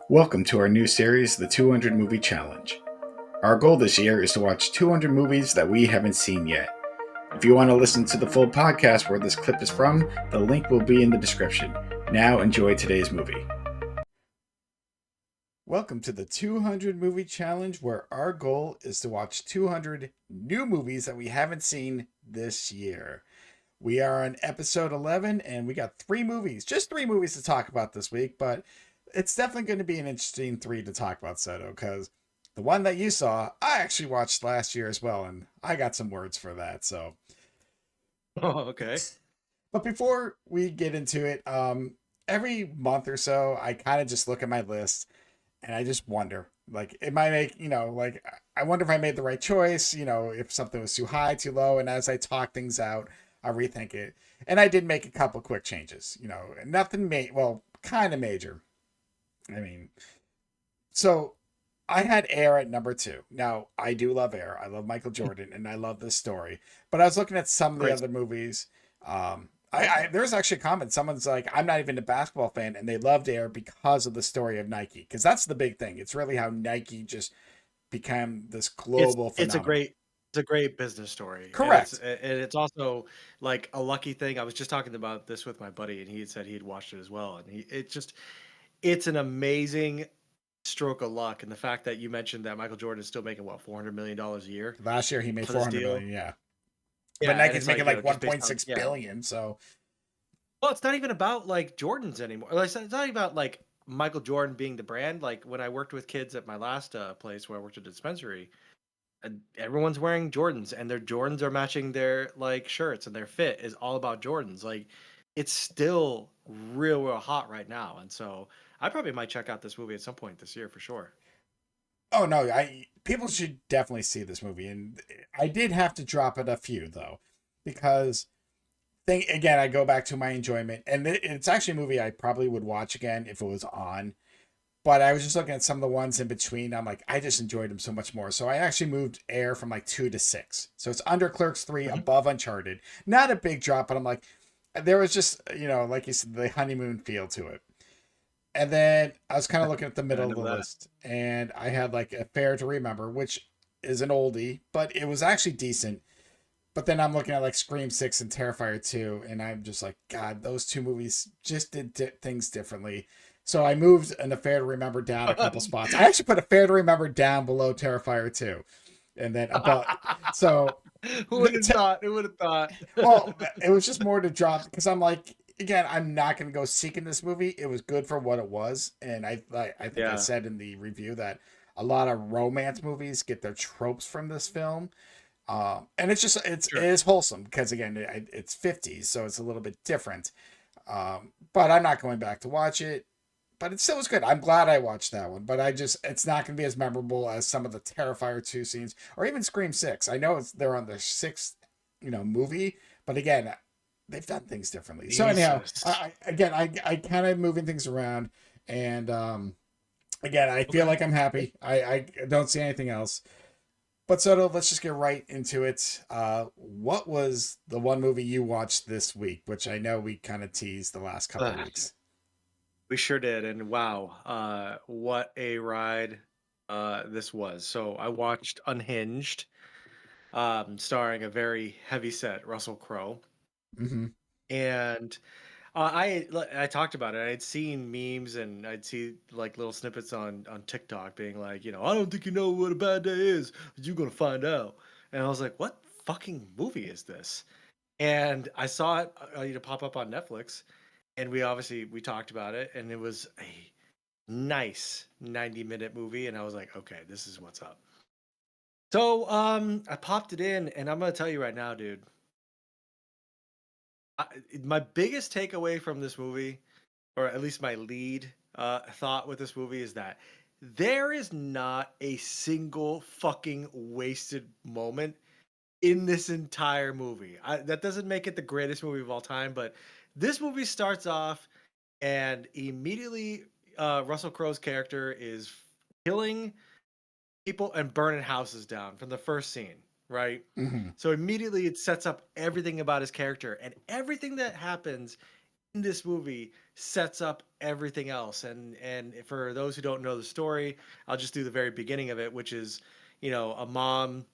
Welcome to our new series, the 200 Movie Challenge. Our goal this year is to watch 200 movies that we haven't seen yet. If you want to listen to the full podcast where this clip is from, the link will be in the description. Now enjoy today's movie. Welcome to the 200 Movie Challenge, where our goal is to watch 200 new movies that we haven't seen this year. We are on episode 11, and we got just three movies to talk about this week, but it's definitely going to be an interesting three to talk about, Soto, because the one that you saw, I actually watched last year as well, and I got some words for that. So, Oh, okay. but before we get into it, every month or so, I kind of just look at my list and I just wonder, like, am I make, like, I wonder if I made the right choice, if something was too high, too low. And as I talk things out, I rethink it. And I did make a couple quick changes, nothing well, kind of major. I mean, so I had Air at number two. Now, I do love Air. I love Michael Jordan and I love this story. But I was looking at some of the Great. other movies. There's actually a comment. Someone's like, I'm not even a basketball fan, and they loved Air because of the story of Nike. Because that's the big thing. It's really how Nike just became this It's global it's a phenomenon. great it's a great business story, and Correct. it's also like a lucky thing. I was just talking about this with my buddy, and he had said he'd watched it as well, and it's an amazing stroke of luck, and the fact that you mentioned that Michael Jordan is still making what $400 million a year Last year he made for this 400 deal. million. Yeah, but Yeah, and Nike's it's making like like just based on 1.6 billion. So, well, it's not even about like Jordans anymore. Like, it's not even about like Michael Jordan being the brand. Like when I worked with kids at my last place where I worked at a dispensary, and everyone's wearing Jordans and their Jordans are matching their like shirts and their fit is all about Jordans. Like it's still real hot right now. And so I probably might check out this movie at some point this year for sure. oh no, I people should definitely see this movie, and I did have to drop it a few though, because thing again, I go back to my enjoyment, and it's actually a movie I probably would watch again if it was on. But I was just looking at some of the ones in between. I'm like, I just enjoyed them so much more. So I actually moved Air from like two to six. So it's under Clerks 3, Mhm. above Uncharted. Not a big drop, but I'm like, there was just, like you said, the honeymoon feel to it. And then I was kind of looking at the I middle of know the that. list, and I had like a Fair to Remember, which is an oldie, but it was actually decent. But then I'm looking at like Scream 6 and Terrifier 2, and I'm just like, God, those two movies just did things differently. So I moved an Affair to Remember down a couple spots. I actually put Affair to Remember down below Terrifier 2. And then above. So, Who would have thought? Who would have thought? well, it was just more to drop because I'm like, again, I'm not going to go seeking this movie. It was good for what it was. And I think I Yeah, said in the review that a lot of romance movies get their tropes from this film. And it sure. is wholesome because again it's 50s, so it's a little bit different. But I'm not going back to watch it. But it still was good. I'm glad I watched that one. But it's not going to be as memorable as some of the Terrifier 2 scenes or even Scream 6. I know they're on their sixth, movie, but again, they've done things differently. So anyhow, Jesus. I kind of moving things around, and again, I feel Okay. like I'm happy. I don't see anything else. But Soto, let's just get right into it. What was the one movie you watched this week, which I know we kind of teased the last couple Ugh, weeks? we sure did, and wow, what a ride this was. So I watched Unhinged, starring a very heavy set Russell Crowe. Mm-hmm. And I talked about it. I'd seen memes and I'd see like little snippets on TikTok being like, I don't think you know what a bad day is, but you're gonna find out. And I was like, what fucking movie is this? And I saw it, pop up on Netflix, and we talked about it, and it was a nice 90-minute movie, and I was like, okay, this is what's up. So I popped it in, and I'm gonna tell you right now, dude. I, my biggest takeaway from this movie, or at least my lead thought with this movie, is that there is not a single fucking wasted moment in this entire movie. That doesn't make it the greatest movie of all time, but this movie starts off and immediately Russell Crowe's character is killing people and burning houses down from the first scene, right? Mm-hmm. So immediately it sets up everything about his character, and everything that happens in this movie sets up everything else. And for those who don't know the story, I'll just do the very beginning of it, which is, a mom,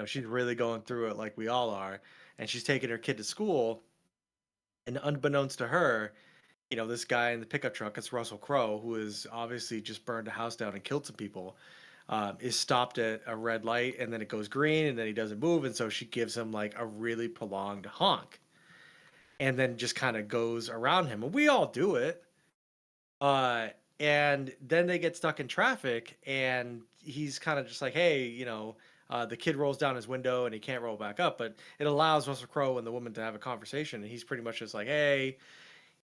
she's really going through it like we all are, and she's taking her kid to school, and unbeknownst to her, this guy in the pickup truck, it's Russell Crowe, who has obviously just burned a house down and killed some people, is stopped at a red light, and then it goes green, and then he doesn't move, and so she gives him like a really prolonged honk, and then just kind of goes around him, and we all do it. Uh, and then they get stuck in traffic, and he's kind of just like, hey, the kid rolls down his window, and he can't roll back up, but it allows Russell Crowe and the woman to have a conversation, and he's pretty much just like, hey,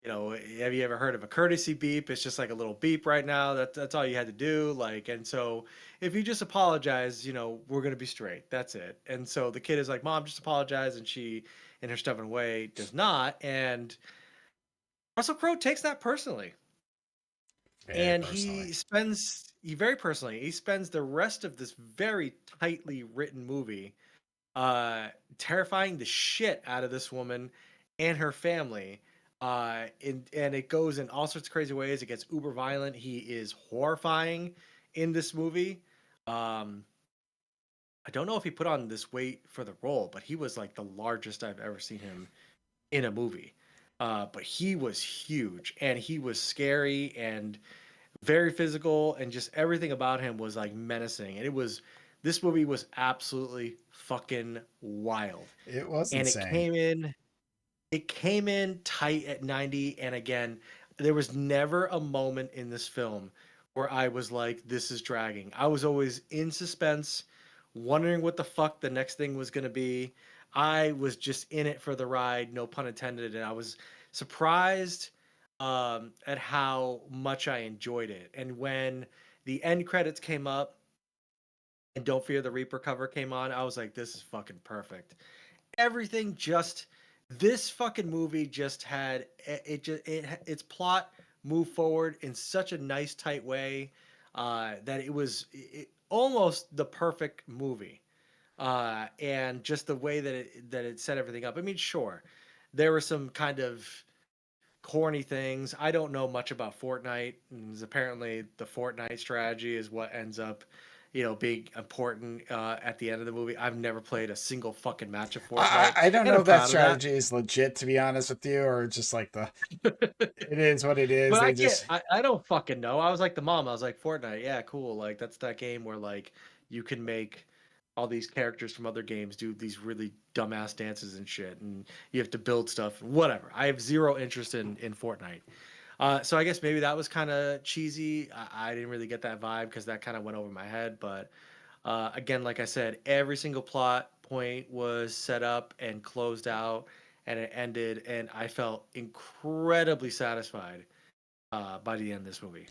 have you ever heard of a courtesy beep? It's just like a little beep right now. That's all you had to do. Like, and so if you just apologize, we're gonna be straight. That's it. And so the kid is like, Mom, just apologize, and she, in her stubborn way, does not. And Russell Crowe takes that personally, Very and personally. he very personally, he spends the rest of this very tightly written movie, uh, terrifying the shit out of this woman and her family. And it goes in all sorts of crazy ways. It gets uber violent. He is horrifying in this movie. Um, I don't know if he put on this weight for the role, but he was like the largest I've ever seen him in a movie. But he was huge, and he was scary and very physical, and just everything about him was like menacing. And this movie was absolutely fucking wild. It was And insane. it came in tight at 90, and again, there was never a moment in this film where I was like, this is dragging. I was always in suspense, wondering what the fuck the next thing was going to be. I was just in it for the ride, no pun intended, and I was surprised at how much I enjoyed it. And when the end credits came up and Don't Fear the Reaper cover came on, I was like, this is fucking perfect. Everything just This fucking movie just had its plot moved forward in such a nice tight way, that it was almost the perfect movie. And just the way that it set everything up. I mean, sure, there were some kind of corny things. I don't know much about Fortnite, and apparently the Fortnite strategy is what ends up, being important at the end of the movie. I've never played a single fucking match of Fortnite, I don't and know I'm if that proud of that. strategy is legit, to be honest with you, or just like it is what it is. But I They can't. just I don't fucking know. I was like the mom. I was like, Fortnite, yeah, cool. Like that's that game where like you can make all these characters from other games do these really dumbass dances and shit, and you have to build stuff. Whatever. I have zero interest in Fortnite. So I guess maybe that was kind of cheesy. I didn't really get that vibe because that kind of went over my head. But again, like I said, every single plot point was set up and closed out, and it ended, and I felt incredibly satisfied by the end of this movie.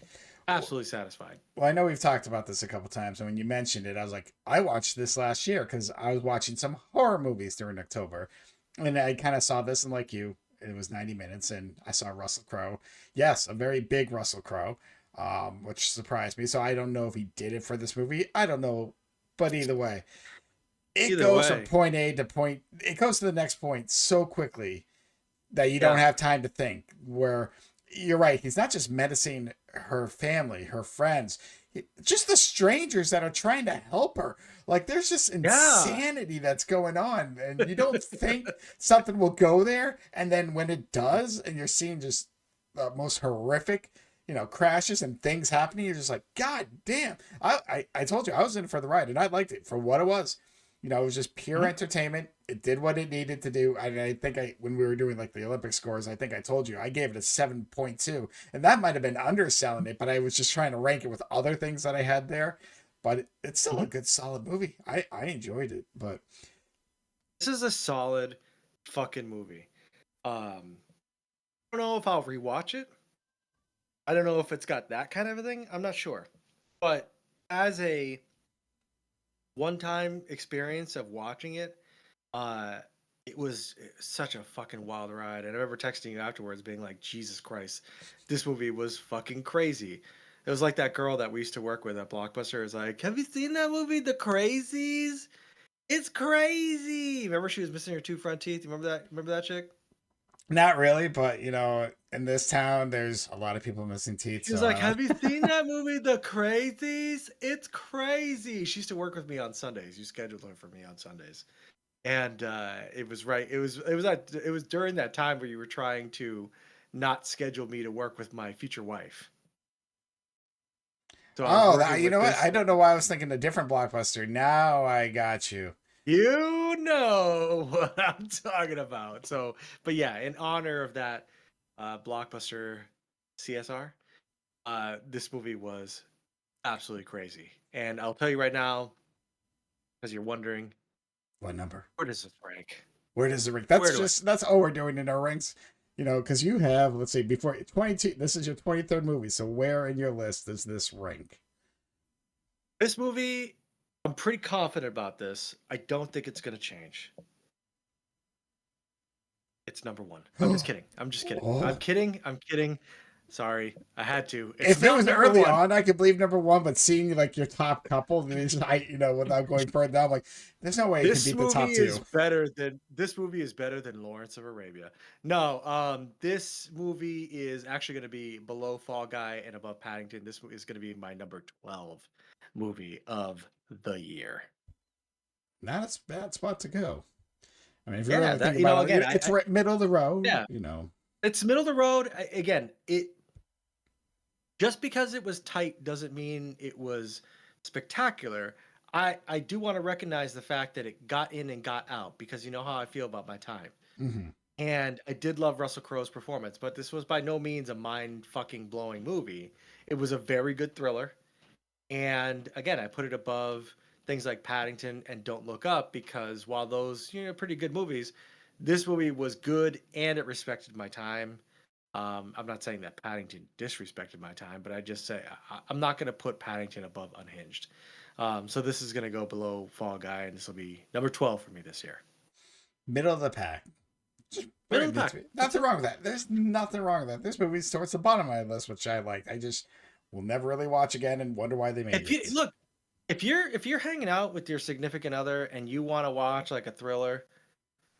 Absolutely satisfied. well, I know we've talked about this a couple times, and when you mentioned it, I was like, I watched this last year because I was watching some horror movies during October, and I kind of saw this, and like you, it was 90 minutes, and I saw Russell Crowe. Yes, a very big Russell Crowe, which surprised me. So I don't know if he did it for this movie. I don't know, but either way, it Either goes from way, point A to point. It goes to the next point so quickly that you don't yeah, have time to think. Where you're right, he's not just menacing her family, her friends, just the strangers that are trying to help her. Like there's just yeah, insanity that's going on, and you don't think something will go there, and then when it does, and you're seeing just the most horrific, crashes and things happening, you're just like, God damn! I told you I was in for the ride, and I liked it for what it was. It was just pure mhm. entertainment. It did what it needed to do. I think when we were doing like the Olympic scores, I think I told you I gave it a 7.2, and that might have been underselling it, but I was just trying to rank it with other things that I had there. But it's still a Mhm. good, solid movie. I enjoyed it, but This is a solid fucking movie. I don't know if I'll rewatch it. I don't know if it's got that kind of a thing. I'm not sure. But as a one-time experience of watching it, uh, it was such a fucking wild ride. And I remember texting you afterwards, being like, "Jesus Christ, this movie was fucking crazy." It was like that girl that we used to work with at Blockbuster is like, "Have you seen that movie, The Crazies? It's crazy." Remember she was missing her two front teeth. You remember that? Remember that chick? Not really, but in this town, there's a lot of people missing teeth. She was So like, "Have you seen that movie, The Crazies? It's crazy." She used to work with me on Sundays. You scheduled her for me on Sundays, and it was right. It was during that time where you were trying to not schedule me to work with my future wife. So I was working you with know what? this. I don't know why I was thinking a different blockbuster. Now I got you. You know what I'm talking about. So, but yeah, in honor of that blockbuster CSR, this movie was absolutely crazy. And I'll tell you right now, because you're wondering, What number? where does this rank? Where does the rank? Where do I? That's all we're doing in our ranks. Because you have, let's see, before 22, this is your 23rd movie. So where in your list does this rank? This movie, I'm pretty confident about this. I don't think it's going to change. It's number one. I'm just kidding. I'm just kidding. I'm Oh. kidding. I'm kidding. Sorry, I had to. It's If it not was number early one. on, I could believe number one, but seeing like your top couple, then it's I, without going further down, I'm like, there's no way it can beat the top two. This movie is better than Lawrence of Arabia. No, this movie is actually going to be below Fall Guy and above Paddington. This is going to be my number 12 movie of the year. Not a bad spot to go. I mean, if you Yeah, really think that about again, it, it's right middle of the road. yeah, it's middle of the road. Again, it just because it was tight doesn't mean it was spectacular. I do want to recognize the fact that it got in and got out because you know how I feel about my time. Mm-hmm. And I did love Russell Crowe's performance, but this was by no means a mind fucking blowing movie. It was a very good thriller. And again, I put it above things like Paddington and Don't Look Up because while those, pretty good movies, this movie was good and it respected my time. I'm not saying that Paddington disrespected my time, but I just say I'm not going to put Paddington above Unhinged. So this is going to go below Fall Guy, and this will be number 12 for me this year. Middle of the pack. Just put Middle it of the this pack. way. That's Nothing it. wrong with that. There's nothing wrong with that. This movie's towards the bottom of my list, which I like. I just will never really watch again and wonder why they made If you it. look, if you're hanging out with your significant other and you want to watch like a thriller,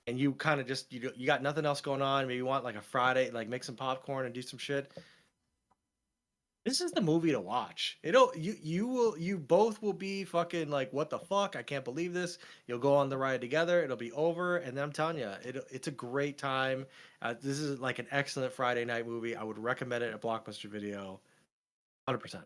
and you kind of just you got nothing else going on, maybe you want like a Friday, like make some popcorn and do some shit. This is the movie to watch. You both will be fucking like what the fuck? I can't believe this. You'll go on the ride together. It'll be over, and then I'm telling you, it's a great time. This is like an excellent Friday night movie. I would recommend it at Blockbuster Video, 100%.